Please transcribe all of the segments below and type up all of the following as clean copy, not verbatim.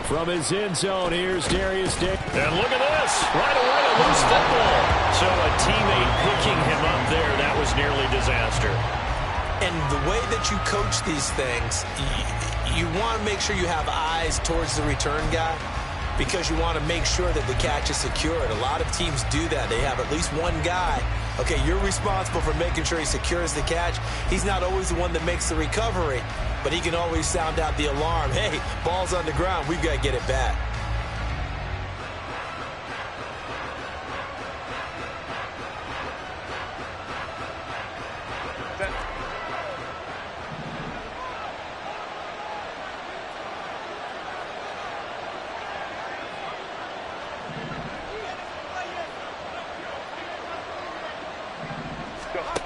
From his end zone, here's Darius Day. And look at this. Right away, a loose football. So a teammate picking him up there, that was nearly disaster. And the way that you coach these things, you want to make sure you have eyes towards the return guy because you want to make sure that the catch is secured. A lot of teams do that. They have at least one guy. Okay, you're responsible for making sure he secures the catch. He's not always the one that makes the recovery, but he can always sound out the alarm. Hey, ball's on the ground. We've got to get it back.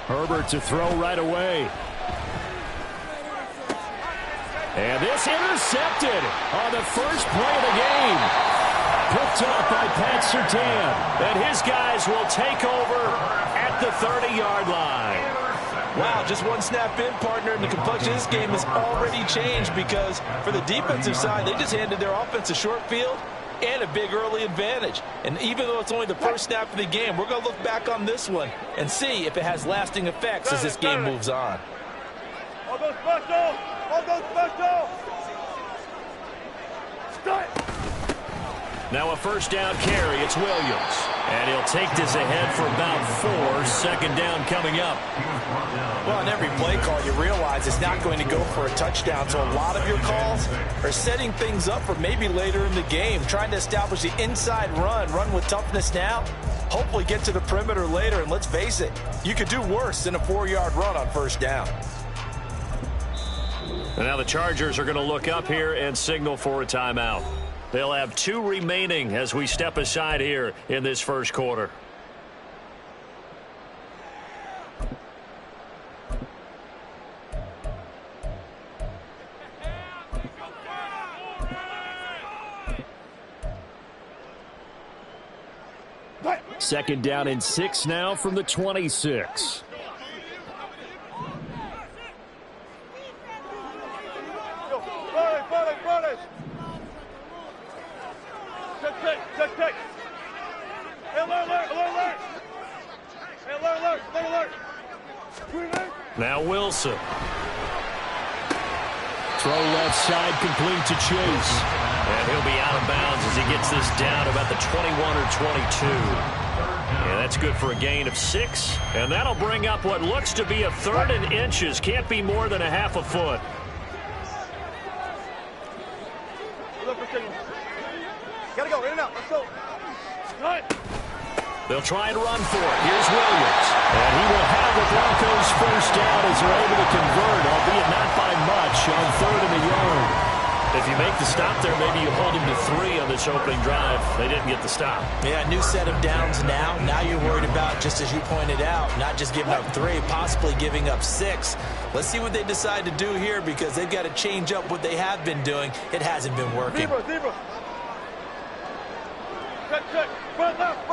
Herbert to throw right away. And this intercepted on the first play of the game. Picked up by Pat Surtain. And his guys will take over at the 30-yard line. Wow, just one snap in, partner, and the complexion of this game has already changed because for the defensive side, they just handed their offense a short field and a big early advantage. And even though it's only the first snap of the game, we're going to look back on this one and see if it has lasting effects as this game moves on. All go special! All go special! Start! Now a first down carry. It's Williams. And he'll take this ahead for about 4. Second down coming up. Well, on every play call, you realize it's not going to go for a touchdown. So a lot of your calls are setting things up for maybe later in the game, trying to establish the inside run with toughness now, hopefully get to the perimeter later. And let's face it, you could do worse than a 4-yard run on first down. And now the Chargers are going to look up here and signal for a timeout. They'll have 2 remaining as we step aside here in this first quarter. Second down and 6 now from the 26. Now Wilson. Throw left side, complete to Chase. And he'll be out of bounds as he gets this down about the 21 or 22. And that's good for a gain of 6. And that'll bring up what looks to be a 3rd and inches. Can't be more than a half a foot. Gotta go, in and out, let's go. They'll try and run for it. Here's Williams. And he will have the Broncos first down as they're able to convert, albeit not by much, on 3rd and a yard. If you make the stop there, maybe you hold him to 3 on this opening drive. They didn't get the stop. Yeah, new set of downs now. Now you're worried about, just as you pointed out, not just giving up 3, possibly giving up 6. Let's see what they decide to do here because they've got to change up what they have been doing. It hasn't been working. Zebra. Check. Front left.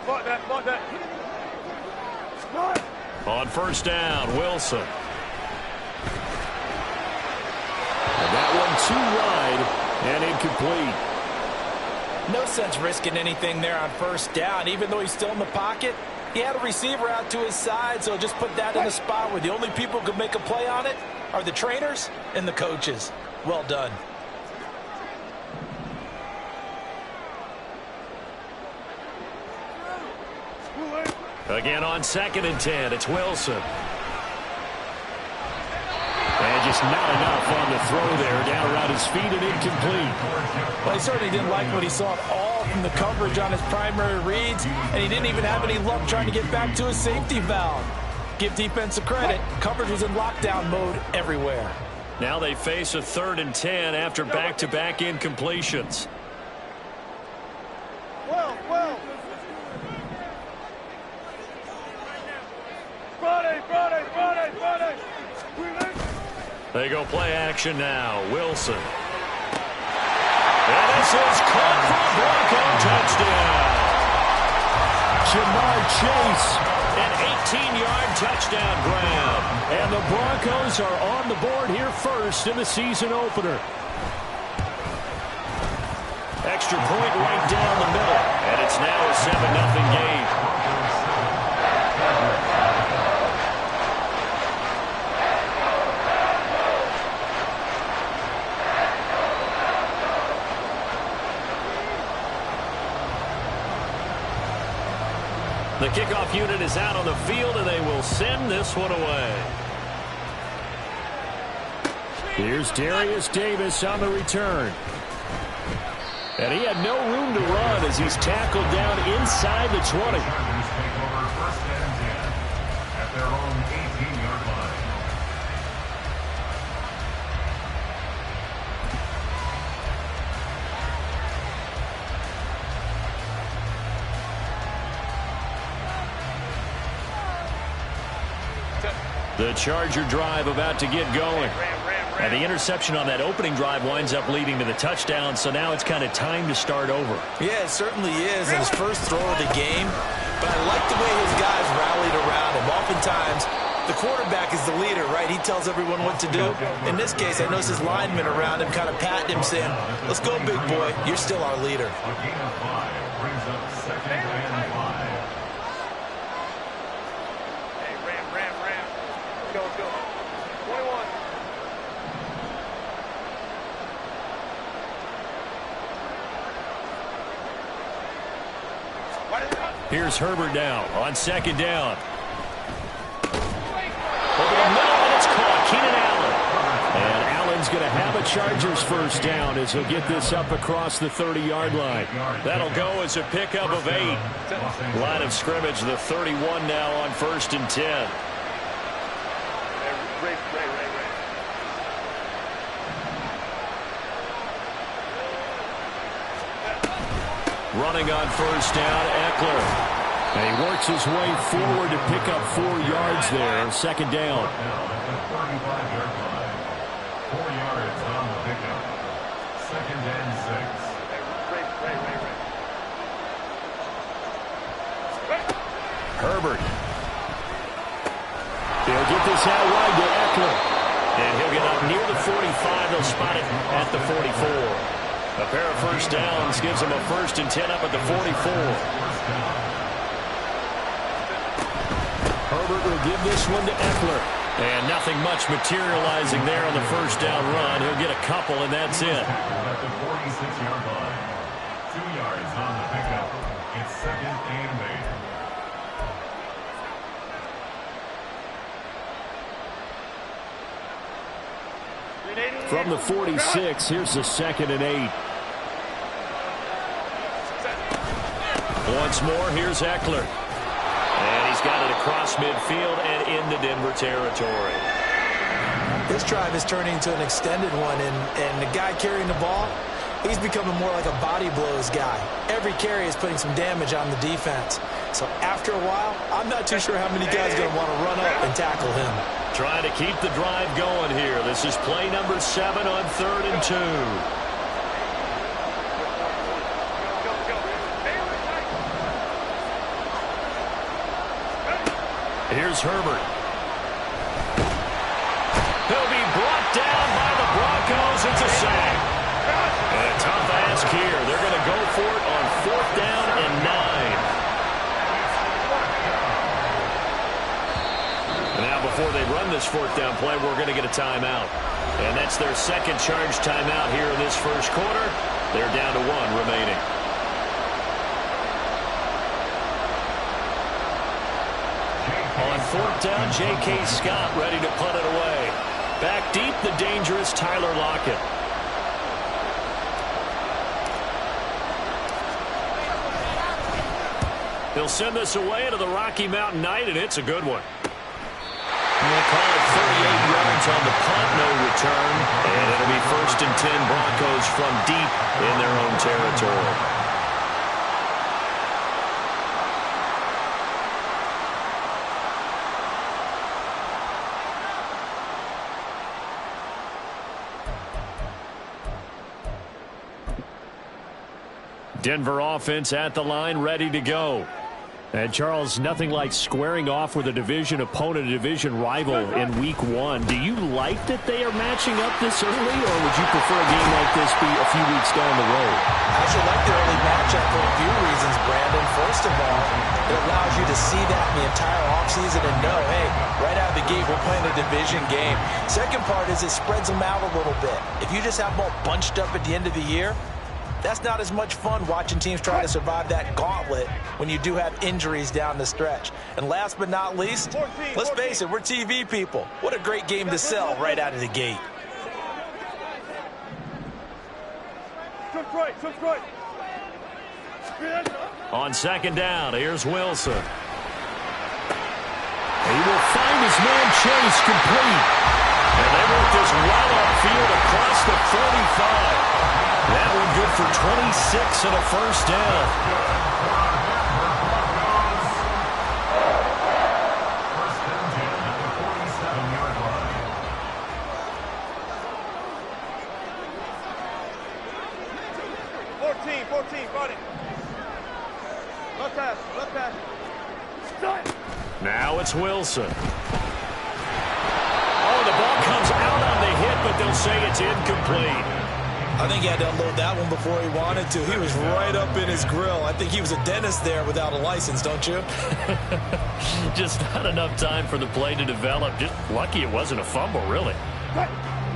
Block that. On first down, Wilson. And that one too wide and incomplete. No sense risking anything there on first down. Even though he's still in the pocket, he had a receiver out to his side, so just put that in a spot where the only people who could make a play on it are the trainers and the coaches. Well done. Again on 2nd and 10, it's Wilson. And just not enough on the throw there, down around his feet and incomplete. Well, he certainly didn't like what he saw at all from the coverage on his primary reads, and he didn't even have any luck trying to get back to his safety valve. Give defense a credit. Coverage was in lockdown mode everywhere. Now they face a 3rd and 10 after back-to-back incompletions. Well. Friday. They go play action now. Wilson. And this is caught for a Bronco touchdown. Jamar Chase An 18-yard touchdown grab. And the Broncos are on the board here first in the season opener. Extra point right down the middle. And it's now a 7-0 game. The kickoff unit is out on the field, and they will send this one away. Here's Darius Davis on the return. And he had no room to run as he's tackled down inside the 20. First and 10 at their own 18-yard line. The Charger drive about to get going. And the interception on that opening drive winds up leading to the touchdown, so now it's kind of time to start over. Yeah, it certainly is in his first throw of the game. But I like the way his guys rallied around him. Oftentimes, the quarterback is the leader, right? He tells everyone what to do. In this case, I noticed his linemen around him kind of patting him, saying, let's go, big boy. You're still our leader. A gain of 5 brings up 2nd and 5. Hey, Ram. Let's go. 21. Here's Herbert now on 2nd down. Over the middle, and it's caught. Keenan Allen. And Allen's going to have a Chargers first down as he'll get this up across the 30-yard line. That'll go as a pickup of 8. Line of scrimmage, the 31 now on 1st and 10. Ray. Running on 1st down, Eckler. And he works his way forward to pick up 4 yards there. 2nd down. At the 35-yard line. 4 yards on the pickup. 2nd and 6. Herbert. He'll get this out wide to Eckler. And he'll get up near the 45. They'll spot it at the 44. A pair of first downs gives him a 1st and 10 up at the 44. Herbert will give this one to Eckler. And nothing much materializing there on the 1st down run. He'll get a couple, and that's it. At the 46-yard line. 2 yards on the pickup. It's 2nd and 8. From the 46, here's the 2nd and 8. Once more, here's Eckler. And he's got it across midfield and into Denver territory. This drive is turning into an extended one, and the guy carrying the ball, he's becoming more like a body blows guy. Every carry is putting some damage on the defense. So after a while, I'm not too sure how many guys are going to want to run up and tackle him. Trying to keep the drive going here. This is play number 7 on 3rd and 2. Here's Herbert. He'll be brought down by the Broncos. It's a sack. And a tough ask here. They're going to go for it on 4th down and 9. Now, before they run this 4th down play, we're going to get a timeout. And that's their 2nd charge timeout here in this 1st quarter. They're down to 1 remaining. On 4th down, J.K. Scott ready to punt it away. Back deep, the dangerous Tyler Lockett. He'll send this away into the Rocky Mountain Night, and it's a good one. We'll call it 38 yards on the punt, no return. And it'll be 1st and 10 Broncos from deep in their own territory. Denver offense at the line, ready to go. And, Charles, nothing like squaring off with a division opponent, a division rival in Week 1. Do you like that they are matching up this early, or would you prefer a game like this be a few weeks down the road? I actually like the early matchup for a few reasons, Brandon. First of all, it allows you to see that in the entire offseason and know, hey, right out of the gate, we're playing a division game. Second part is it spreads them out a little bit. If you just have them all bunched up at the end of the year, that's not as much fun watching teams try to survive that gauntlet when you do have injuries down the stretch. And last but not least, let's face it, we're TV people. What a great game to sell right out of the gate. On second down, here's Wilson. He will find his man Chase complete. And they work this right upfield across the 45. That one good for 26 and a first down. First and 10 at the 47-yard line. Got it. Left pass, left pass. Now it's Wilson. Oh, the ball comes out on the hit, but they'll say it's incomplete. I think he had to unload that one before he wanted to. He was right up in his grill. I think he was a dentist there without a license, don't you? Just not enough time for the play to develop. Just lucky it wasn't a fumble, really.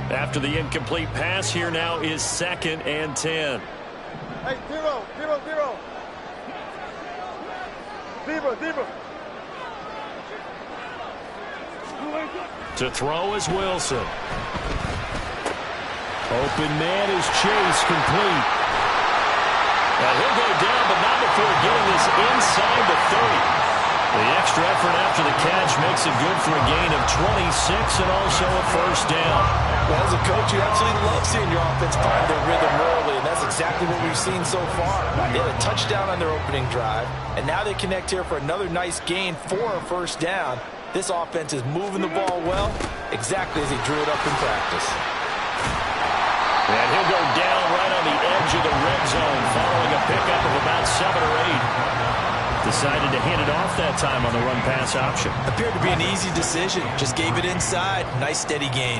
After the incomplete pass, here now is second and 10. Hey, 0, 0, 0. 0, 0. To throw is Wilson. Open man is Chase, complete. Now he'll go down, but not before getting this inside the 30. The extra effort after the catch makes it good for a gain of 26 and also a first down. Well, as a coach, you absolutely love seeing your offense find their rhythm early, and that's exactly what we've seen so far. They had a touchdown on their opening drive, and now they connect here for another nice gain for a first down. This offense is moving the ball well, exactly as he drew it up in practice. And he'll go down right on the edge of the red zone following a pickup of about 7 or 8. Decided to hand it off that time on the run-pass option. Appeared to be an easy decision. Just gave it inside. Nice steady gain.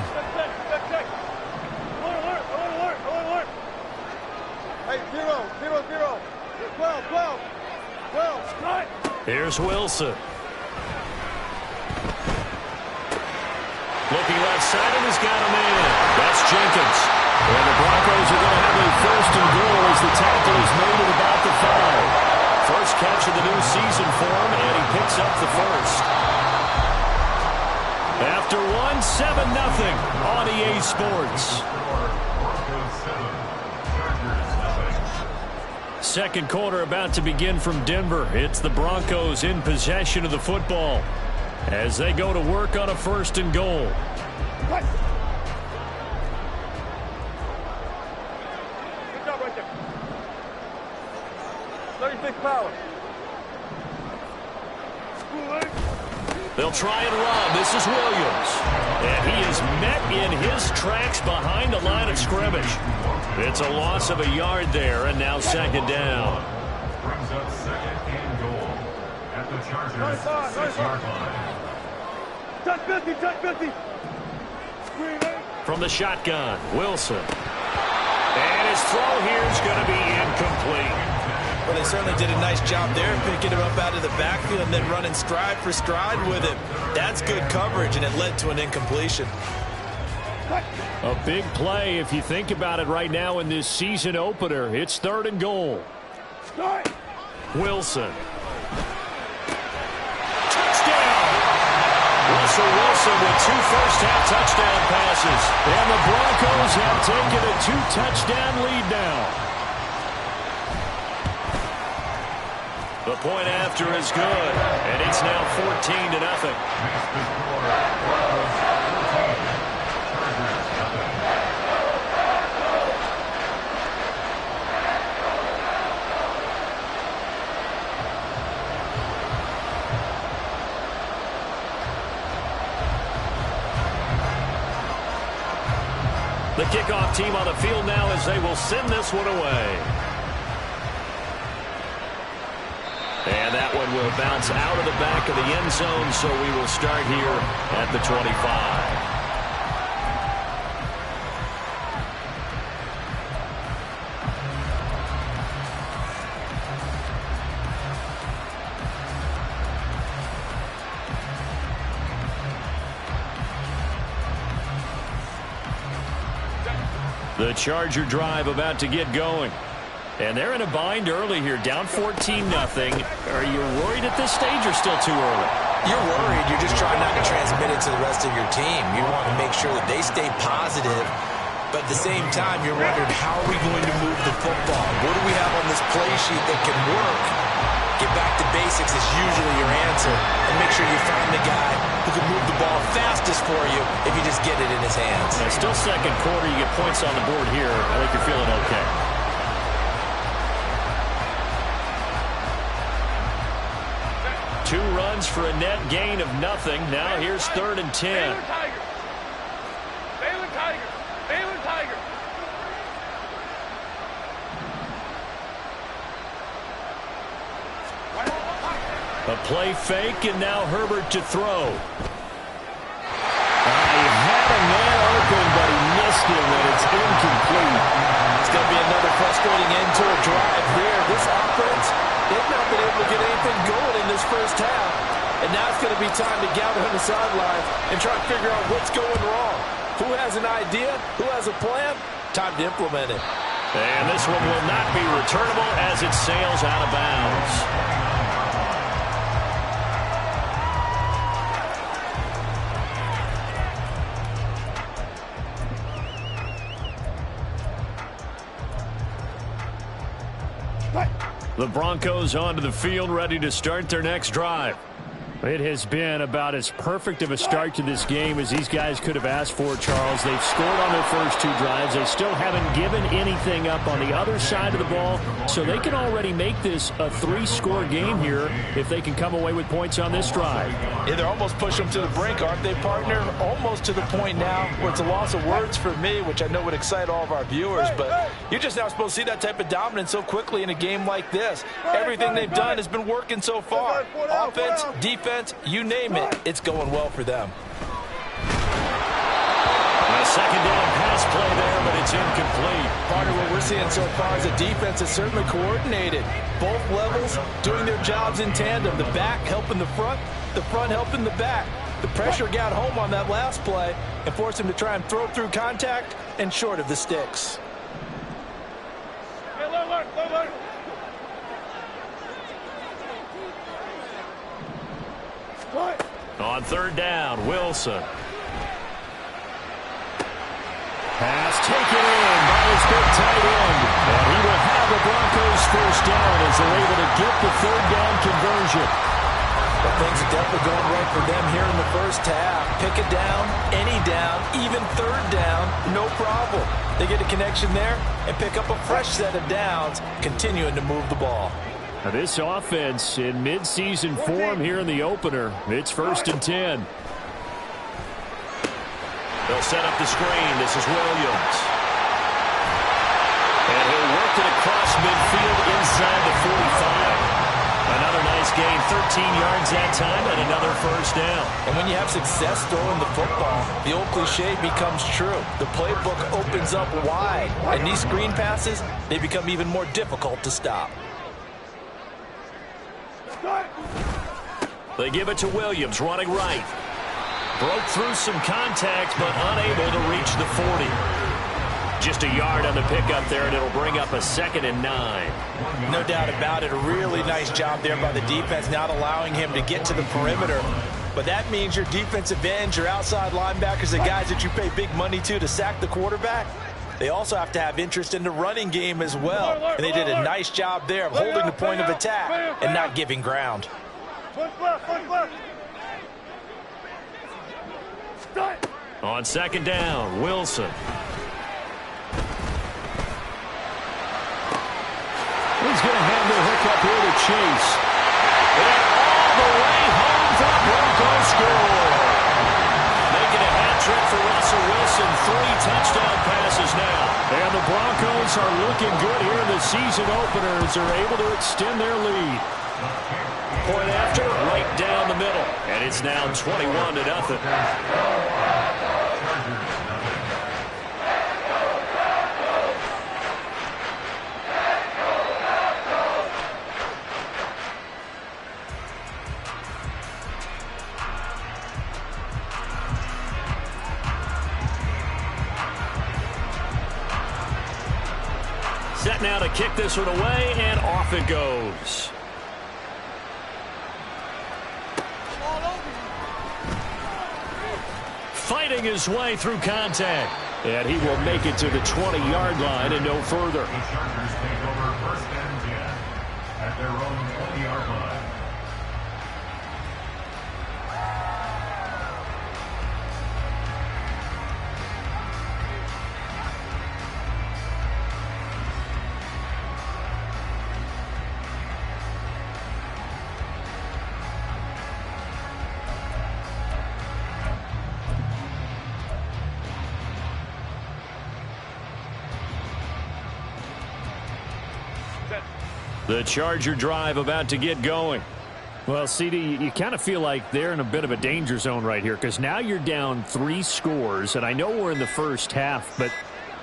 Check. Alert. Hey, 0, 0, 0. 12. Strike. Here's Wilson. Looking left side, and he's got him in. That's Jenkins. And the Broncos are going to have a first and goal as the tackle is made at about the 5. First catch of the new season for him, and he picks up the first. After 7-0 on EA Sports. Second quarter about to begin from Denver. It's the Broncos in possession of the football as they go to work on a first and goal. Good job right there. 36 power. They'll try and run. This is Williams. And he is met in his tracks behind the line of scrimmage. It's a loss of a yard there, and now second down. Brings up second and goal at the Chargers' 6-yard line. Touch 50. From the shotgun, Wilson. And his throw here is going to be incomplete. Well, they certainly did a nice job there, picking him up out of the backfield and then running stride for stride with him. That's good coverage, and it led to an incompletion. A big play if you think about it right now in this season opener. It's third and goal. Wilson. Touchdown! Russell Wilson with 2 first-half touchdown passes. And the Broncos have taken a 2-touchdown lead now. The point after is good, and it's now 14-0. The kickoff team on the field now as they will send this one away. And that one will bounce out of the back of the end zone, so we will start here at the 25. The Charger drive about to get going. And they're in a bind early here, down 14-0. Are you worried at this stage or still too early? You're worried. You're just trying not to transmit it to the rest of your team. You want to make sure that they stay positive. But at the same time, you're wondering, how are we going to move the football? What do we have on this play sheet that can work? Get back to basics is usually your answer. And make sure you find the guy who can move the ball fastest for you if you just get it in his hands. Yeah, still second quarter. You get points on the board here. I think you're feeling okay. Two runs for a net gain of nothing. Now here's 3rd and 10. Baylor Tiger. Baylor Tiger. Baylor Tiger. A play fake, and now Herbert to throw. He had a man open, but he missed him, and it's incomplete. It's going to be another frustrating end to a drive here. This offense, they've not been able to get anything going in this first half. And now it's going to be time to gather on the sidelines and try to figure out what's going wrong. Who has an idea? Who has a plan? Time to implement it. And this one will not be returnable as it sails out of bounds. The Broncos onto the field, ready to start their next drive. It has been about as perfect of a start to this game as these guys could have asked for, Charles. They've scored on their first two drives. They still haven't given anything up on the other side of the ball, so they can already make this a 3-score game here if they can come away with points on this drive. Yeah, they're almost pushing them to the brink, aren't they, partner? Almost to the point now where it's a loss of words for me, which I know would excite all of our viewers, but you're just not supposed to see that type of dominance so quickly in a game like this. Everything they've done has been working so far. Offense, defense, you name it, it's going well for them. A second down pass play there, but it's incomplete. Part of what we're seeing so far is the defense is certainly coordinated. Both levels doing their jobs in tandem. The back helping the front helping the back. The pressure got home on that last play and forced him to try and throw through contact and short of the sticks. On 3rd down, Wilson. Pass taken in by his big tight end. And he will have the Broncos first down as they're able to get the 3rd down conversion. But things are definitely going right for them here in the first half. Pick a down, any down, even 3rd down, no problem. They get a connection there and pick up a fresh set of downs, continuing to move the ball. Now this offense in mid-season form here in the opener. It's 1st and 10. They'll set up the screen. This is Williams. And he'll work it across midfield inside the 45. Another nice gain, 13 yards that time, and another first down. And when you have success throwing the football, the old cliche becomes true. The playbook opens up wide, and these screen passes, they become even more difficult to stop. They give it to Williams, running right. Broke through some contact, but unable to reach the 40. Just a yard on the pickup there, and it'll bring up a 2nd and 9. No doubt about it. A really nice job there by the defense, not allowing him to get to the perimeter. But that means your defensive ends, your outside linebackers, the guys that you pay big money to sack the quarterback, they also have to have interest in the running game as well. And they did a nice job there of holding the point of attack and not giving ground. On 2nd down, Wilson. He's going to have the hook up here to Chase. And all the way home for the Broncos score. Making a hat trick for Russell Wilson. 3 touchdown passes now. And the Broncos are looking good here in the season opener as they're able to extend their lead. Point after, right down the middle. And it's now 21-0. Set now to kick this one away, and off it goes. Fighting his way through contact. And he will make it to the 20-yard line and no further. The Chargers take over 1st and 10 at their own 20-yard line. The Charger drive about to get going. Well, CD, you kind of feel like they're in a bit of a danger zone right here because now you're down 3 scores, and I know we're in the first half, but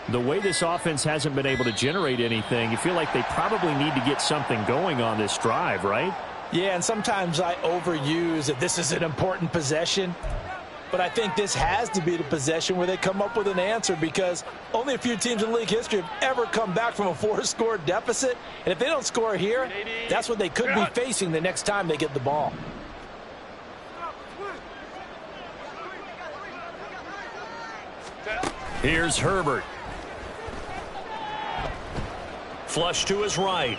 the way this offense hasn't been able to generate anything, you feel like they probably need to get something going on this drive, right? Yeah, and sometimes I overuse that this is an important possession. But I think this has to be the possession where they come up with an answer because only a few teams in league history have ever come back from a 4-score deficit. And if they don't score here, that's what they could be facing the next time they get the ball. Here's Herbert. Flush to his right.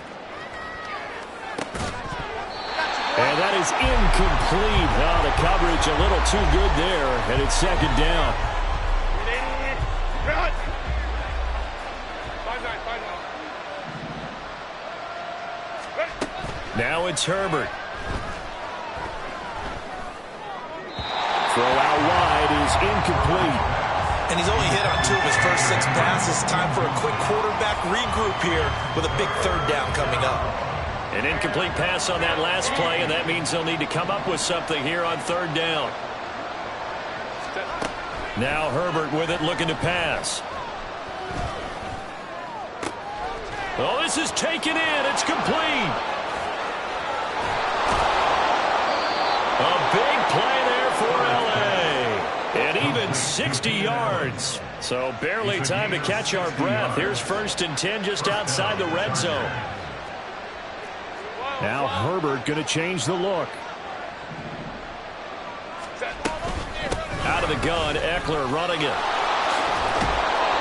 And that is incomplete. Oh, the coverage a little too good there, and it's 2nd down. Now it's Herbert. Throw out wide is incomplete. And he's only hit on 2 of his first 6 passes. Time for a quick quarterback regroup here with a big 3rd down coming up. An incomplete pass on that last play, and that means they'll need to come up with something here on 3rd down. Now Herbert with it, looking to pass. Oh, this is taken in. It's complete. A big play there for L.A. And even 60 yards. So barely time to catch our breath. Here's 1st and 10 just outside the red zone. Now Herbert going to change the look. Out of the gun, Eckler running it.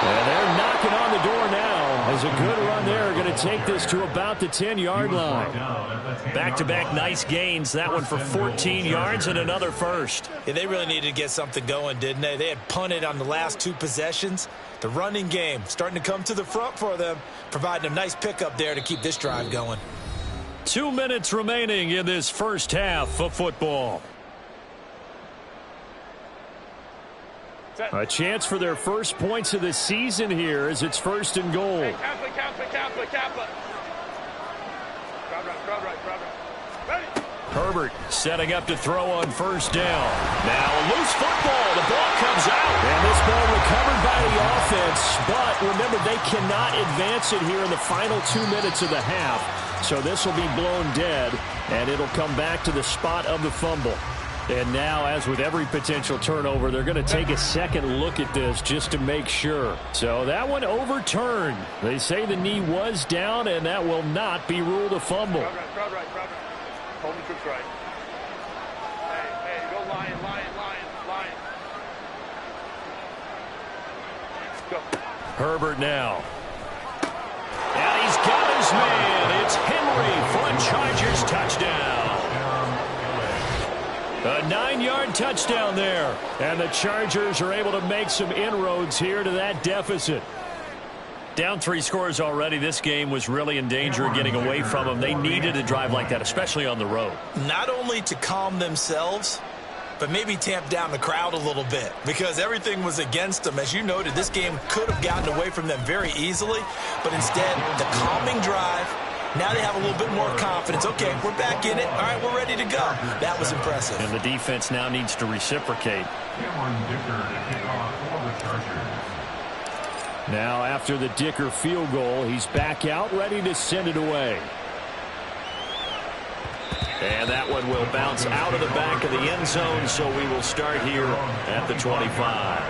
And they're knocking on the door now as a good run there. Going to take this to about the 10-yard line. Back-to-back nice gains. That one for 14 yards and another first. Yeah, they really needed to get something going, didn't they? They had punted on the last 2 possessions. The running game starting to come to the front for them, providing a nice pickup there to keep this drive going. 2 minutes remaining in this first half of football. A chance for their first points of the season here as it's 1st and goal. Hey, Kaplan. Herbert setting up to throw on 1st down. Now a loose football. The ball comes out. And this ball recovered by the offense. But remember, they cannot advance it here in the final 2 minutes of the half. So this will be blown dead, and it'll come back to the spot of the fumble. And now, as with every potential turnover, they're going to take a second look at this just to make sure. So that one overturned. They say the knee was down, and that will not be ruled a fumble. Crowd right. Hold the troops right. Hey, go Lion. Go. Herbert now. And he's got his man. It's Henry for a Chargers touchdown. A 9-yard touchdown there. And the Chargers are able to make some inroads here to that deficit. Down 3 scores already. This game was really in danger of getting away from them. They needed a drive like that, especially on the road. Not only to calm themselves, but maybe tamp down the crowd a little bit because everything was against them. As you noted, this game could have gotten away from them very easily, but instead, the calming drive Now they have a little bit more confidence. Okay, we're back in it. All right, we're ready to go. That was impressive. And the defense now needs to reciprocate. Now after the Dicker field goal, he's back out ready to send it away. And that one will bounce out of the back of the end zone, so we will start here at the 25.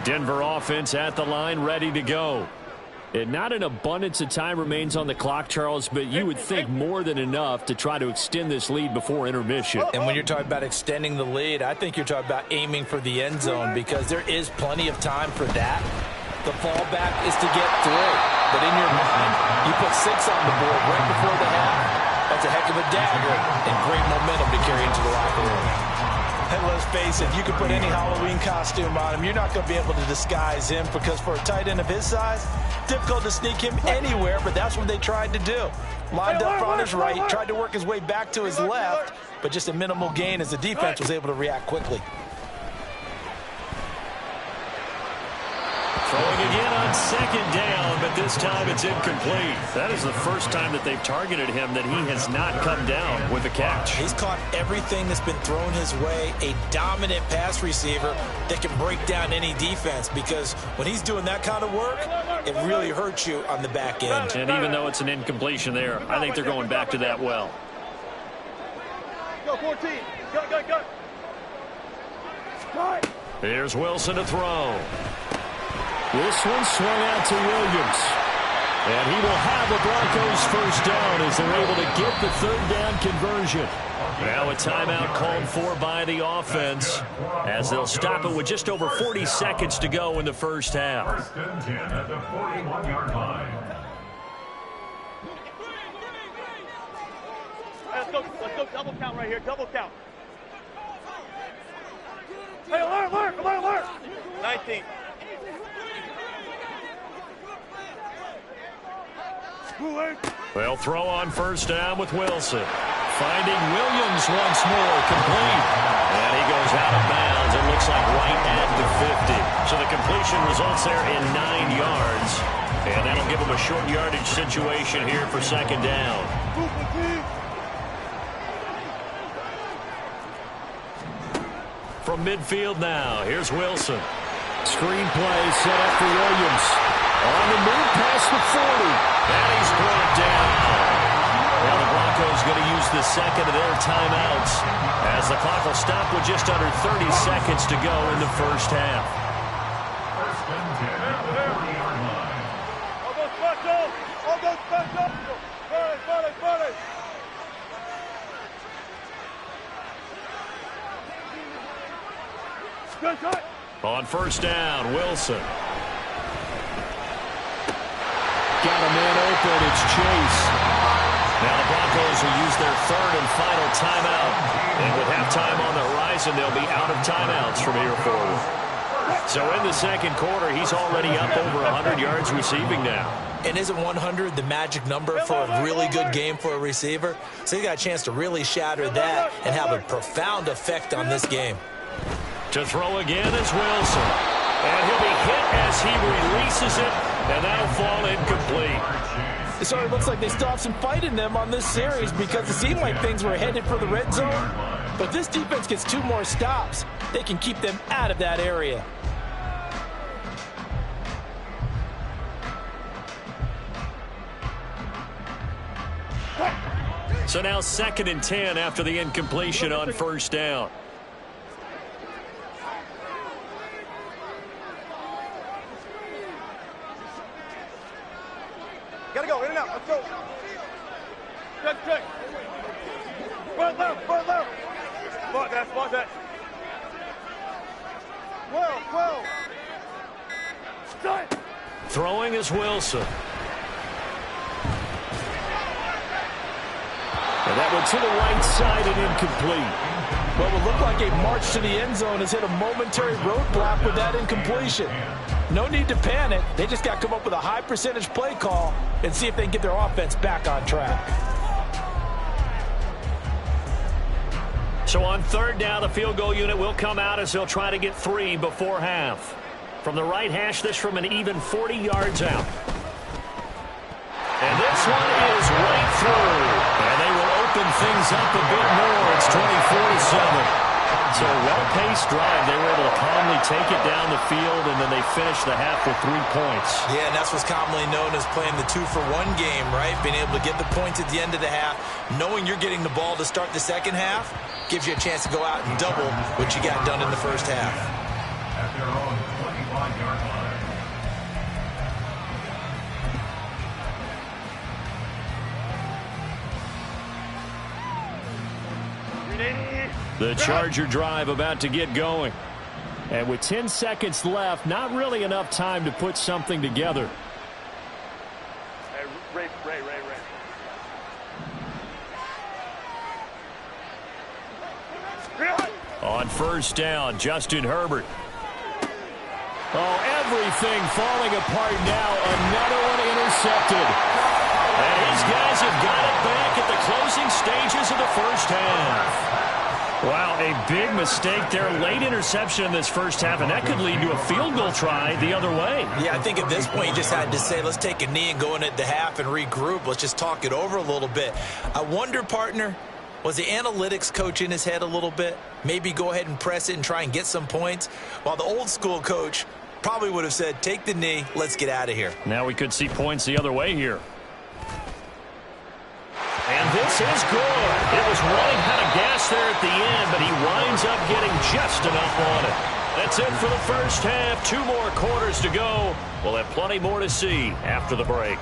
Denver offense at the line, ready to go. And not an abundance of time remains on the clock, Charles, but you would think more than enough to try to extend this lead before intermission. And when you're talking about extending the lead, I think you're talking about aiming for the end zone because there is plenty of time for that. The fallback is to get through. But in your mind, you put 6 on the board right before the half. That's a heck of a dagger and great momentum to carry into the locker room. And let's face it, you can put any Halloween costume on him. You're not going to be able to disguise him because for a tight end of his size, difficult to sneak him anywhere, but that's what they tried to do. Lined up on his right, tried to work his way back to his left, but just a minimal gain as the defense was able to react quickly. Throwing again on second down, but this time it's incomplete. That is the first time that they've targeted him that he has not come down with a catch. He's caught everything that's been thrown his way, a dominant pass receiver that can break down any defense because when he's doing that kind of work, it really hurts you on the back end. And even though it's an incompletion there, I think they're going back to that well. Go, 14. Go. Here's Wilson to throw. This one swung out to Williams. And he will have the Broncos first down as they're able to get the third down conversion. Now a timeout called for by the offense as they'll stop it with just over 40 seconds to go in the first half. 1st and 10 at the 41-yard line. Let's go double count right here, double count. Hey, alert! 19. They'll throw on first down with Wilson. Finding Williams once more, complete. And he goes out of bounds. It looks like right at the 50. So the completion results there in 9 yards. And that'll give him a short yardage situation here for second down. From midfield now, here's Wilson. Screenplay set up for Williams. On the move past the 40. And he's brought down. Well, the Broncos going to use the second of their timeouts as the clock will stop with just under 30 seconds to go in the first half. 1st and 10 at the 40-yard line. All go special. Bullet. Good shot. On first down, Wilson. Got a man open. It's Chase. Now the Broncos will use their third and final timeout. And with halftime on the horizon, they'll be out of timeouts from here forward. So in the second quarter, he's already up over 100 yards receiving now. And isn't 100 the magic number for a really good game for a receiver? So he got a chance to really shatter that and have a profound effect on this game. To throw again is Wilson. And he'll be hit as he releases it, and that'll fall incomplete. So it looks like they still have some fight in them on this series because it seemed like things were headed for the red zone. But this defense gets 2 more stops. They can keep them out of that area. So now 2nd and 10 after the incompletion on first down. Gotta go, in and out, let's go. Check. Front left. Spot that. 12. Start. Throwing is Wilson. And that went to the right side and incomplete. Well, it looked like a march to the end zone has hit a momentary roadblock with that incompletion. No need to panic. They just got to come up with a high percentage play call and see if they can get their offense back on track. So on third down, the field goal unit will come out as they'll try to get 3 before half. From the right hash, this from an even 40 yards out. And this one is right through. And they will open things up a bit more. It's 24-7. So a well-paced drive. They were able to calmly take it down the field, and then they finished the half with 3 points. Yeah, and that's what's commonly known as playing the 2-for-1 game, right? Being able to get the points at the end of the half, knowing you're getting the ball to start the second half, gives you a chance to go out and double what you got done in the first half. At their own 25-yard line. The Charger drive about to get going. And with 10 seconds left, not really enough time to put something together. Hey, Ray. On first down, Justin Herbert. Oh, everything falling apart now. Another one intercepted. And his guys have got it back at the closing stages of the first half. Wow, a big mistake there. Late interception in this first half, and that could lead to a field goal try the other way. Yeah, I think at this point you just had to say, let's take a knee and go in at the half and regroup. Let's just talk it over a little bit. I wonder, partner, was the analytics coach in his head a little bit? Maybe go ahead and press it and try and get some points? While the old school coach probably would have said, take the knee, let's get out of here. Now we could see points the other way here. And this is good. It was running out of gas there at the end, but he winds up getting just enough on it. That's it for the first half. 2 more quarters to go. We'll have plenty more to see after the break.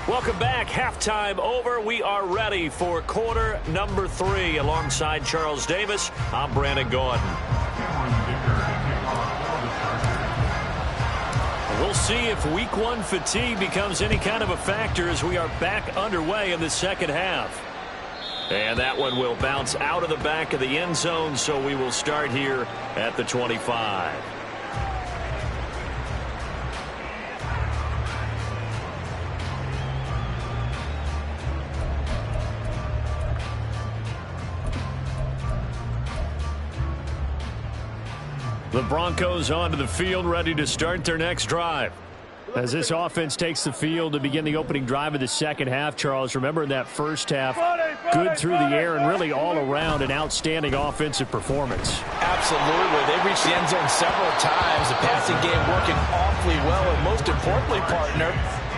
Welcome back. Halftime over. We are ready for quarter number 3. Alongside Charles Davis, I'm Brandon Gordon. We'll see if week 1 fatigue becomes any kind of a factor as we are back underway in the second half. And that one will bounce out of the back of the end zone, so we will start here at the 25. The Broncos onto the field, ready to start their next drive. As this offense takes the field to begin the opening drive of the second half, Charles, remember in that first half, good through the air and really all around an outstanding offensive performance. Absolutely. They reached the end zone several times. The passing game working awfully well, and most importantly, partner,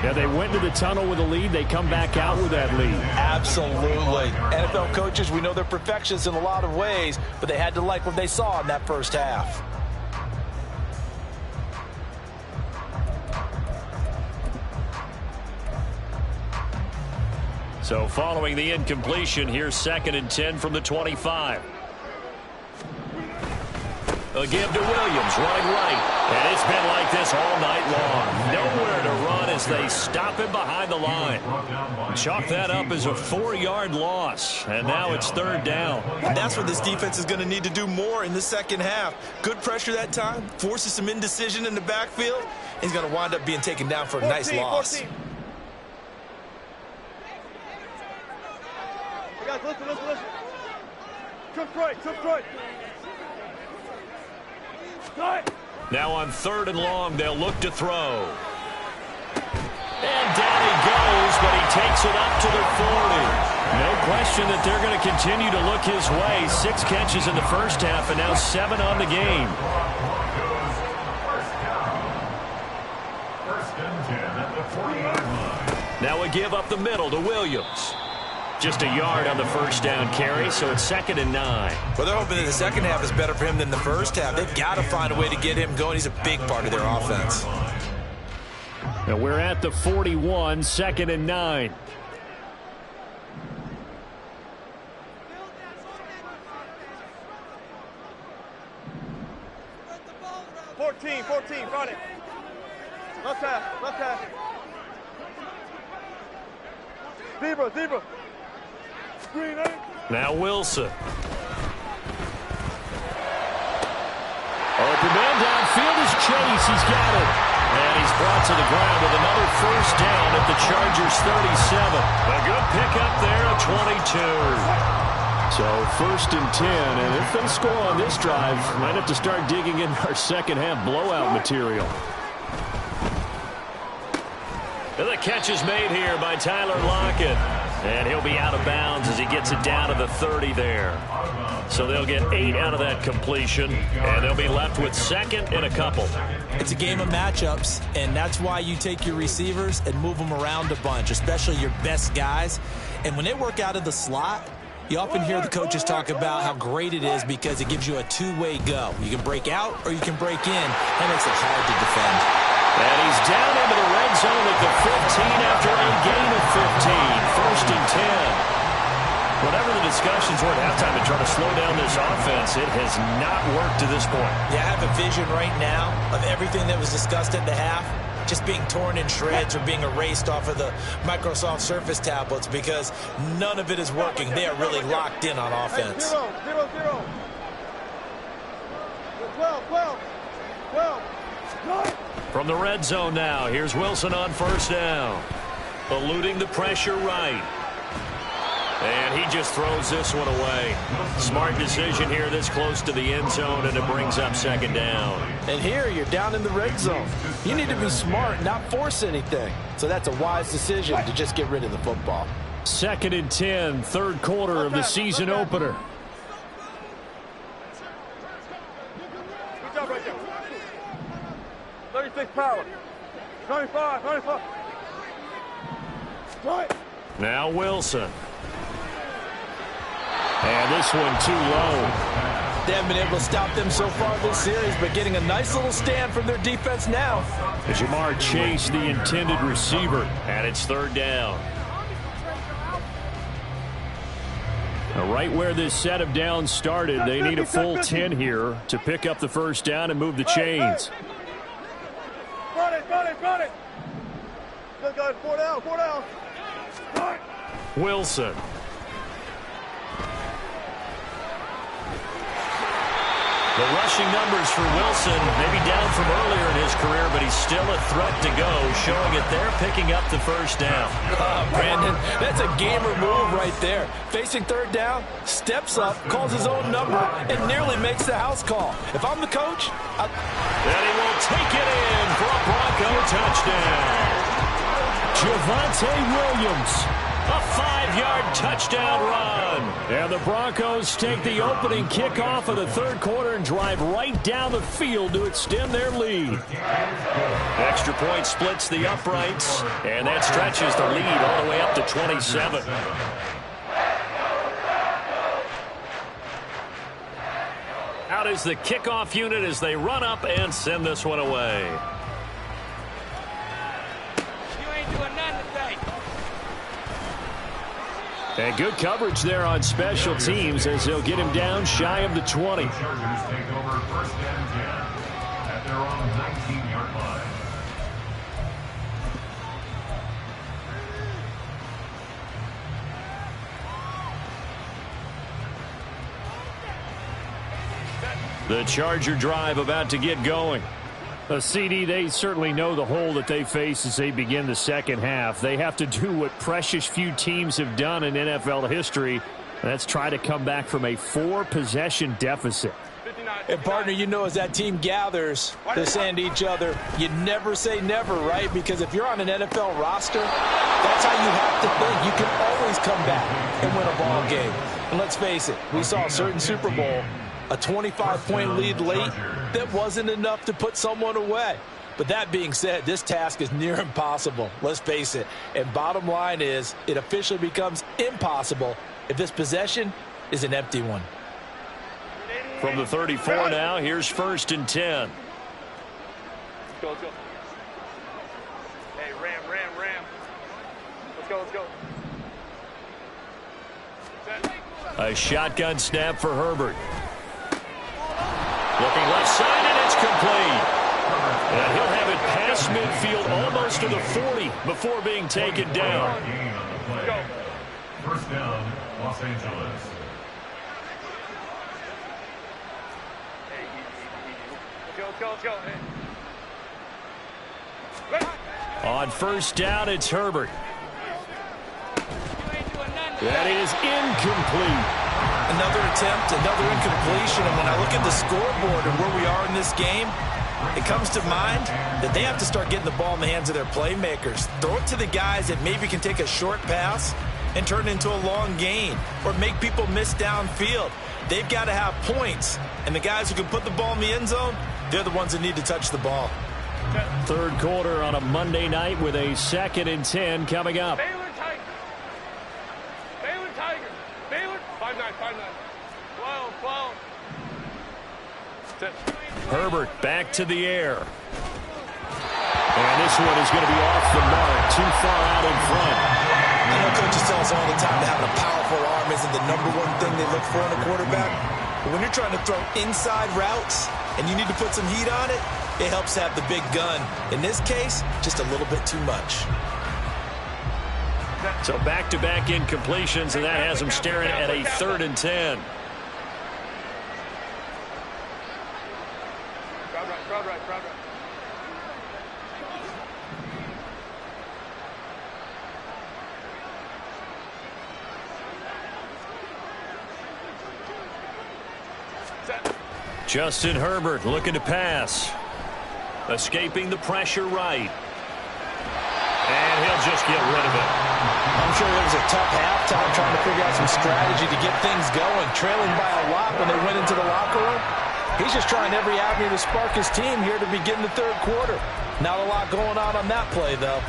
yeah, they went into the tunnel with a lead. They come back out with that lead. Absolutely. NFL coaches, we know they're perfectionists in a lot of ways, but they had to like what they saw in that first half. So following the incompletion, here's 2nd and 10 from the 25. A give to Williams, running right. And it's been like this all night long. Nowhere to run as they stop him behind the line. Chalk that up as a 4-yard loss. And now it's 3rd down. And that's what this defense is going to need to do more in the second half. Good pressure that time. Forces some indecision in the backfield. He's going to wind up being taken down for a nice loss. 14. Guys, listen. Come straight. Now on 3rd and long, they'll look to throw. And down he goes, but he takes it up to the 40. No question that they're going to continue to look his way. 6 catches in the first half and now 7 on the game. First and 10 at the 40-yard line. Now a give up the middle to Williams. Just a yard on the first down carry, so it's 2nd and 9. Well, they're hoping that the second half is better for him than the first half. They've got to find a way to get him going. He's a big part of their offense. Now we're at the 41, 2nd and 9. Fourteen, run it. Left half. Zebra. Screen, eh? Now Wilson. Open man downfield is Chase. He's got it. And he's brought to the ground with another first down at the Chargers' 37. A good pickup there at 22. So 1st and 10, and if they score on this drive, might have to start digging in our second half blowout material. And the catch is made here by Tyler Lockett. And he'll be out of bounds as he gets it down to the 30 there. So they'll get 8 out of that completion, and they'll be left with 2nd and a couple. It's a game of matchups, and that's why you take your receivers and move them around a bunch, especially your best guys. And when they work out of the slot, you often hear the coaches talk about how great it is because it gives you a two-way go. You can break out or you can break in. That makes it hard to defend. And he's down into the red zone at the 15 after a gain of 15. 1st and 10. Whatever the discussions were at halftime to try to slow down this offense, it has not worked to this point. Yeah, I have a vision right now of everything that was discussed at the half just being torn in shreds or being erased off of the Microsoft Surface tablets because none of it is working. They are really locked in on offense. 0, 0, 0. 12, 12, 12. From the red zone now, here's Wilson on 1st down. Eluding the pressure right. And he just throws this one away. Smart decision here this close to the end zone, and it brings up 2nd down. And here you're down in the red zone. You need to be smart, not force anything. So that's a wise decision to just get rid of the football. 2nd and 10, 3rd quarter of the season opener. Good job right there. 36 power. 25, 25. Right. Now Wilson. And this one too low. They haven't been able to stop them so far this series, but getting a nice little stand from their defense now. Jamar Chase, the intended receiver. And it's 3rd down. Now, right where this set of downs started, they need a full 10 here to pick up the 1st down and move the chains. Got it. Good guys, 4 down, 4 down. Right. Wilson. The rushing numbers for Wilson may be down from earlier in his career, but he's still a threat to go, showing it there, picking up the 1st down. Brandon, that's a gamer move right there. Facing 3rd down, steps up, calls his own number, and nearly makes the house call. If I'm the coach, And he will take it in for a Bronco touchdown. Javonte Williams. A 5-yard touchdown run. And the Broncos take the opening kickoff of the 3rd quarter and drive right down the field to extend their lead. Extra point splits the uprights, and that stretches the lead all the way up to 27. Out is the kickoff unit as they run up and send this one away. And good coverage there on special teams as they'll get him down shy of the 20. The Chargers take over 1st and 10 at their own 19-yard line. The Charger drive about to get going. A CD, they certainly know the hole that they face as they begin the second half. They have to do what precious few teams have done in NFL history, and that's try to come back from a 4-possession deficit. and partner, you know, as that team gathers, they're saying to each other, you never say never, right? Because if you're on an NFL roster, that's how you have to think. You can always come back and win a ball game. And let's face it, we saw a certain Super Bowl, a 25-point lead late that wasn't enough to put someone away. But that being said, this task is near impossible. Let's face it. And bottom line is, it officially becomes impossible if this possession is an empty one. From the 34 now, here's 1st and 10. Let's go, let's go. Hey, ram. Let's go. A shotgun snap for Herbert. Looking left side, and it's complete. And he'll have it past midfield almost to the 40 before being taken down. First down, Los Angeles. Let's go. Hey. On first down, it's Herbert. That is incomplete. Another attempt, another incompletion. And when I look at the scoreboard and where we are in this game, it comes to mind that they have to start getting the ball in the hands of their playmakers. Throw it to the guys that maybe can take a short pass and turn it into a long gain or make people miss downfield. They've got to have points. And the guys who can put the ball in the end zone, they're the ones that need to touch the ball. Third quarter on a Monday night with a 2nd and 10 coming up. Baylor Tigers. Baylor Tigers. Baylor. 5-9, 5-9. 12, 12. Herbert back to the air. And this one is going to be off the mark, too far out in front. I know coaches tell us all the time that having a powerful arm isn't the #1 thing they look for in a quarterback. But when you're trying to throw inside routes and you need to put some heat on it, it helps have the big gun. In this case, just a little bit too much. So back-to-back incompletions, and that has him staring at a 3rd and 10. Crowd right. Justin Herbert looking to pass. Escaping the pressure right. And he'll just get rid of it. I'm sure it was a tough halftime trying to figure out some strategy to get things going. Trailing by a lot when they went into the locker room. He's just trying every avenue to spark his team here to begin the third quarter. Not a lot going on that play, though.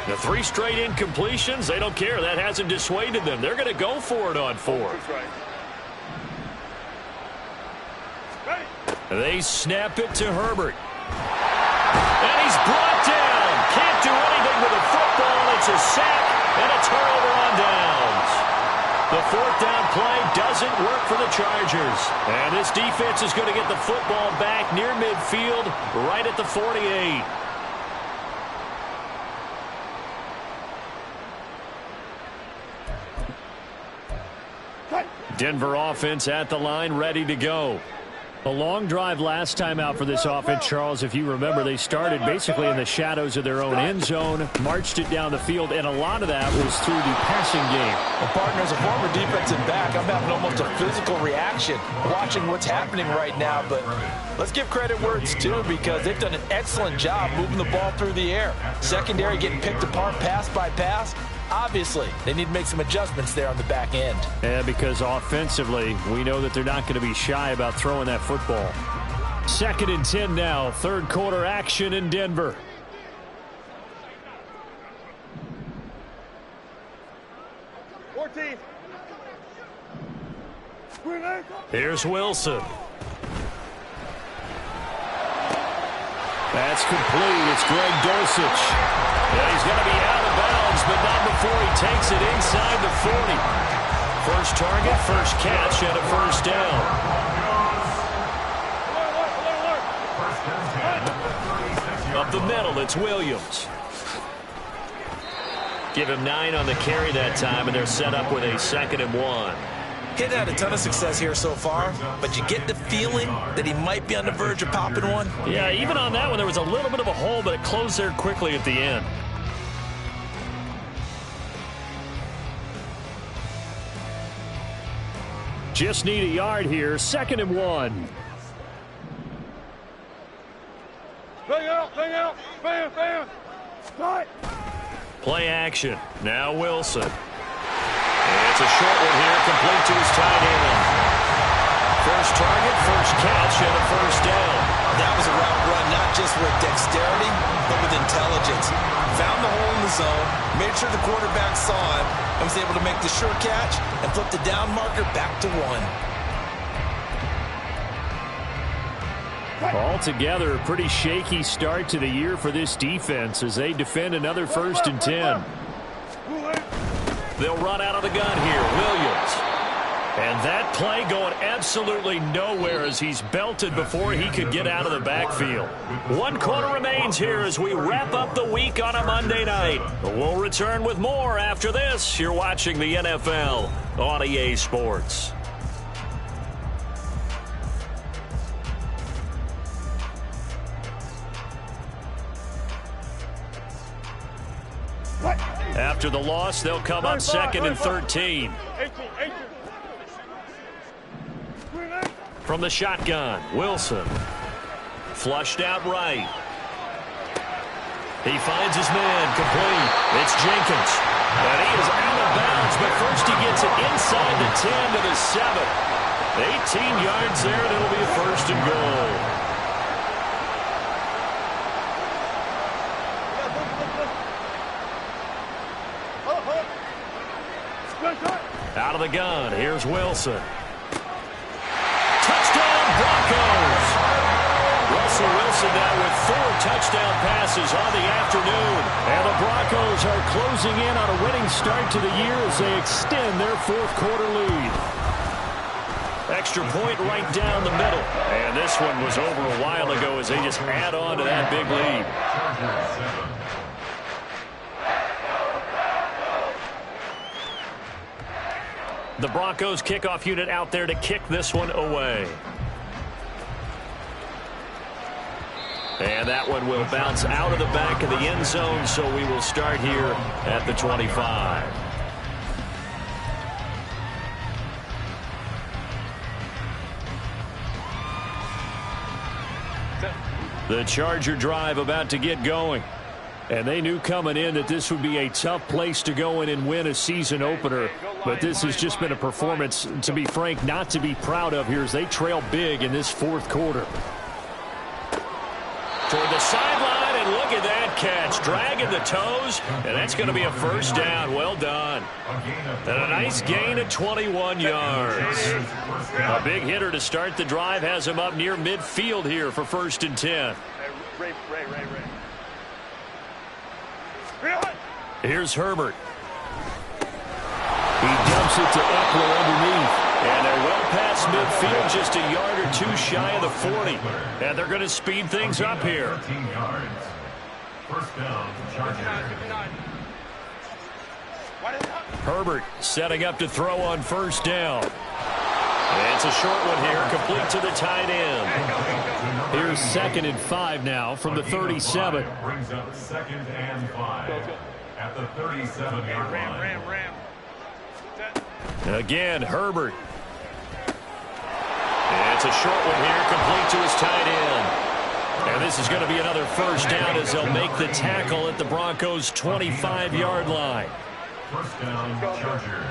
The 3 straight incompletions, they don't care. That hasn't dissuaded them. They're going to go for it on 4th. They snap it to Herbert. And he's brought down. Can't do anything with the football. It's a sack and a turnover on downs. The 4th down play doesn't work for the Chargers. And this defense is going to get the football back near midfield, right at the 48. Denver offense at the line, ready to go. A long drive last time out for this offense, Charles. If you remember, they started basically in the shadows of their own end zone, marched it down the field, and a lot of that was through the passing game. Well, partner, as a former defensive back, I'm having almost a physical reaction watching what's happening right now. But let's give credit where it's due because they've done an excellent job moving the ball through the air. Secondary getting picked apart pass by pass. Obviously, they need to make some adjustments there on the back end. Yeah, because offensively, we know that they're not going to be shy about throwing that football. 2nd and 10 now, third quarter action in Denver. Here's Wilson. That's complete. It's Greg Dulcich. And he's going to be out of bounds, but not before he takes it inside the 40. First target, first catch, and a first down. Up the middle, it's Williams. Give him 9 on the carry that time, and they're set up with a 2nd and 1. He's had a ton of success here so far, but you get the feeling that he might be on the verge of popping one. Yeah, even on that one, there was a little bit of a hole, but it closed there quickly at the end. Just need a yard here, 2nd and 1. Bang out, bam. Right. Play action. Now Wilson. It's a short one here, complete to his tight end. First target, first catch, and a first down. That was a route run, not just with dexterity, but with intelligence. Found the hole in the zone, made sure the quarterback saw him, and was able to make the short catch and flip the down marker back to 1. Altogether, a pretty shaky start to the year for this defense as they defend another 1st and 10. They'll run out of the gun here. Williams. And that play going absolutely nowhere as he's belted before he could get out of the backfield. 1 quarter remains here as we wrap up the week on a Monday night. We'll return with more after this. You're watching the NFL on EA Sports. After the loss, they'll come up 2nd and 13. From the shotgun, Wilson. Flushed out right. He finds his man, complete. It's Jenkins. And he is out of bounds, but first he gets it inside the 10 to the 7. 18 yards there, and it'll be a 1st and goal. Out of the gun, here's Wilson. Touchdown, Broncos! Russell Wilson now with 4 touchdown passes on the afternoon. And the Broncos are closing in on a winning start to the year as they extend their 4th quarter lead. Extra point right down the middle. And this one was over a while ago as they just add on to that big lead. The Broncos kickoff unit out there to kick this one away. And that one will bounce out of the back of the end zone, so we will start here at the 25. The Charger drive about to get going. And they knew coming in that this would be a tough place to go in and win a season opener. But this has just been a performance, to be frank, not to be proud of here as they trail big in this 4th quarter. Toward the sideline, and look at that catch. Dragging the toes, and that's going to be a 1st down. Well done. And a nice gain of 21 yards. A big hitter to start the drive has him up near midfield here for 1st and 10. Ray. Here's Herbert. He dumps it to Eckler underneath. And they're well past midfield, just a yard or 2 shy of the 40. And they're going to speed things up here. 13 yards. 1st down, Chargers. Herbert setting up to throw on 1st down. And it's a short one here, complete to the tight end. Here's 2nd and 5 now from the 37. Brings up 2nd and 5 at the 37-yard line. Again, Herbert. And it's a short one here, complete to his tight end. And this is going to be another 1st down as they'll make the tackle at the Broncos' 25-yard line. 1st down, Chargers.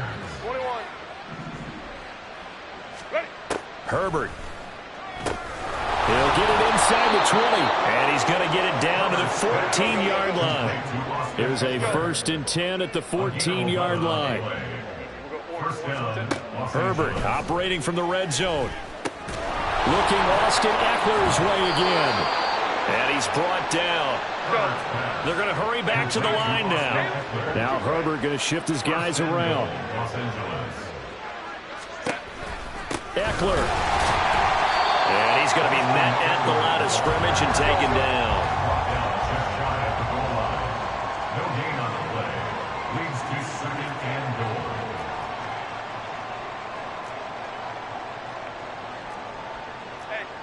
21. Herbert. He'll get it inside the 20, and he's going to get it down to the 14-yard line. Here's a 1st and 10 at the 14-yard line. Herbert operating from the red zone. Looking Austin Eckler's way again. And he's brought down. They're going to hurry back to the line now. Now Herbert going to shift his guys around. Eckler. And he's going to be met at the line of scrimmage and taken down. No gain on the play. Leads to 2nd and goal.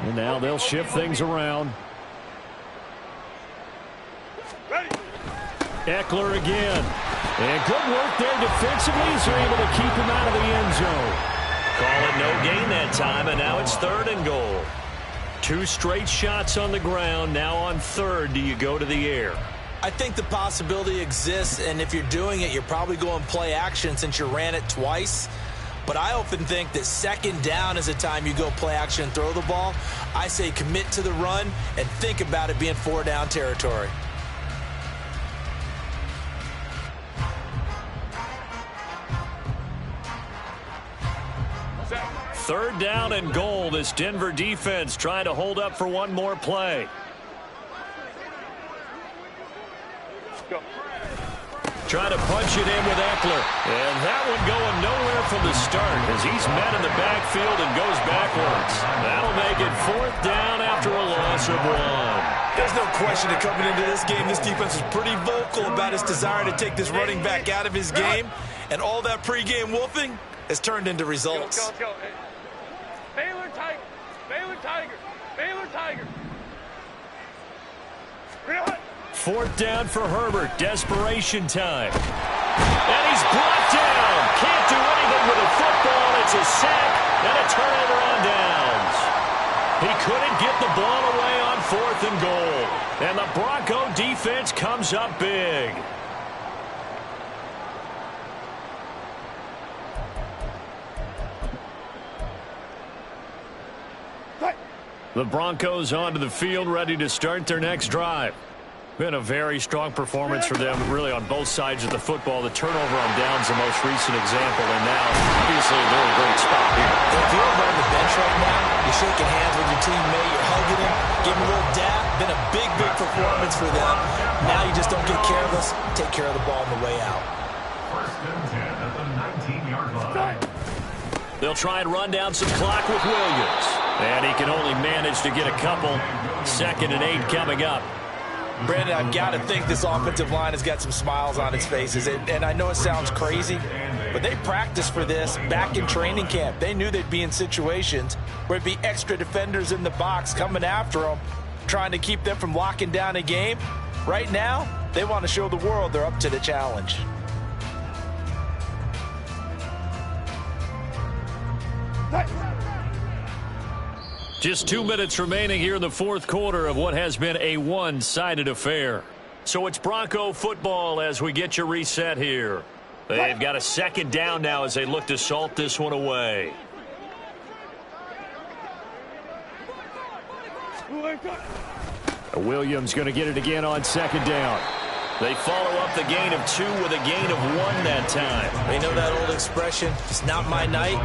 And now they'll shift things around. Eckler again. And good work there defensively as they're able to keep him out of the end zone. Call it no gain that time, and now it's 3rd and goal. 2 straight shots on the ground. Now on 3rd, do you go to the air? I think the possibility exists, and if you're doing it, you're probably going play action since you ran it twice. But I often think that 2nd down is the time you go play action and throw the ball. I say commit to the run and think about it being 4 down territory. Third down and goal. This Denver defense trying to hold up for one more play. Trying to punch it in with Eckler. And that one going nowhere from the start as he's met in the backfield and goes backwards. That'll make it 4th down after a loss of 1. There's no question that coming into this game, this defense was pretty vocal about its desire to take this running back out of his game. And all that pregame wolfing has turned into results. Let's go. Baylor Tiger. Baylor Tiger. Baylor Tiger. 4th down for Herbert. Desperation time. And he's brought down. Can't do anything with the football. It's a sack and a turnover on downs. He couldn't get the ball away on 4th and goal. And the Bronco defense comes up big. The Broncos onto the field, ready to start their next drive. Been a very strong performance for them, really, on both sides of the football. The turnover on downs, the most recent example, and now, obviously, a very great spot here. If you're over on the bench right now, you're shaking hands with your teammate, you're hugging him, giving him a little dap. Been a big, big performance for them. Now you just don't get careless. Take care of the ball on the way out. 1st and 10 at the 19-yard line. They'll try and run down some clock with Williams. And he can only manage to get a couple. 2nd and 8 coming up. Brandon, I've got to think this offensive line has got some smiles on its faces. And I know it sounds crazy, but they practiced for this back in training camp. They knew they'd be in situations where it'd be extra defenders in the box coming after them, trying to keep them from locking down a game. Right now, they want to show the world they're up to the challenge. Just 2 minutes remaining here in the 4th quarter of what has been a one-sided affair. So it's Bronco football as we get you reset here. They've got a 2nd down now as they look to salt this one away. Williams going to get it again on 2nd down. They follow up the gain of 2 with a gain of 1 that time. They know that old expression, it's not my night.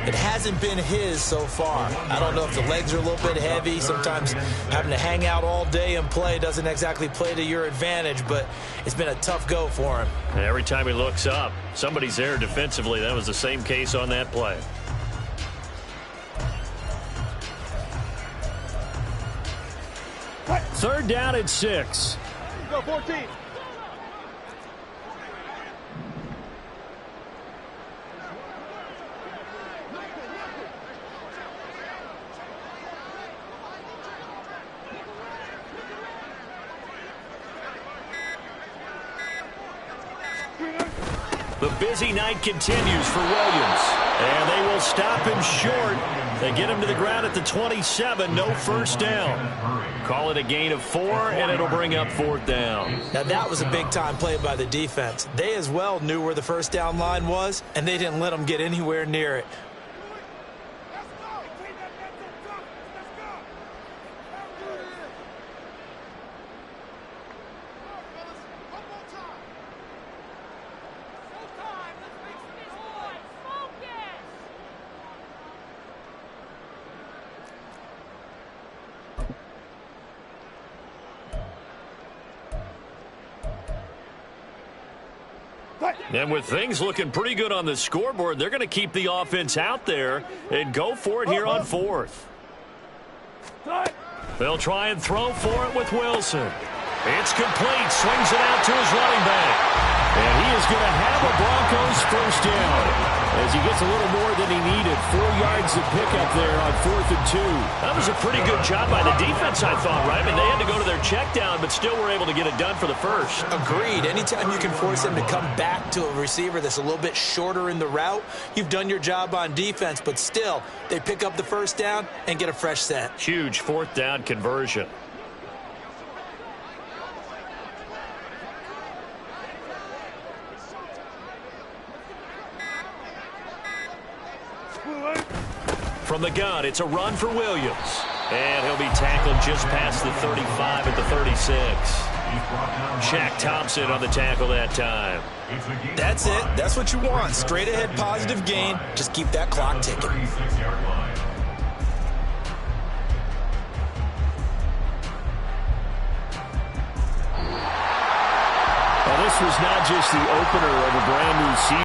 It hasn't been his so far. I don't know if the legs are a little bit heavy. Sometimes having to hang out all day and play doesn't exactly play to your advantage, but it's been a tough go for him. Every time he looks up, somebody's there defensively. That was the same case on that play. Third down at 6. Go 14. The busy night continues for Williams. And they will stop him short. They get him to the ground at the 27. No first down. Call it a gain of 4, and it'll bring up 4th down. Now, that was a big-time play by the defense. They as well knew where the first down line was, and they didn't let them get anywhere near it. And with things looking pretty good on the scoreboard, they're going to keep the offense out there and go for it here on 4th. They'll try and throw for it with Wilson. It's complete. Swings it out to his running back. And he is going to have a Broncos first down as he gets a little more than he needed. 4 yards of pickup there on 4th and 2. That was a pretty good job by the defense, I thought, right? I mean, they had to go to their check down, but still were able to get it done for the first. Agreed. Anytime you can force them to come back to a receiver that's a little bit shorter in the route, you've done your job on defense, but still, they pick up the first down and get a fresh set. Huge 4th down conversion. From the gun, it's a run for Williams. And he'll be tackled just past the 35 at the 36. Shaq Thompson on the tackle that time. That's it. That's what you want. Straight ahead positive gain. Just keep that clock ticking. Well, this was not just the opener of a brand new season.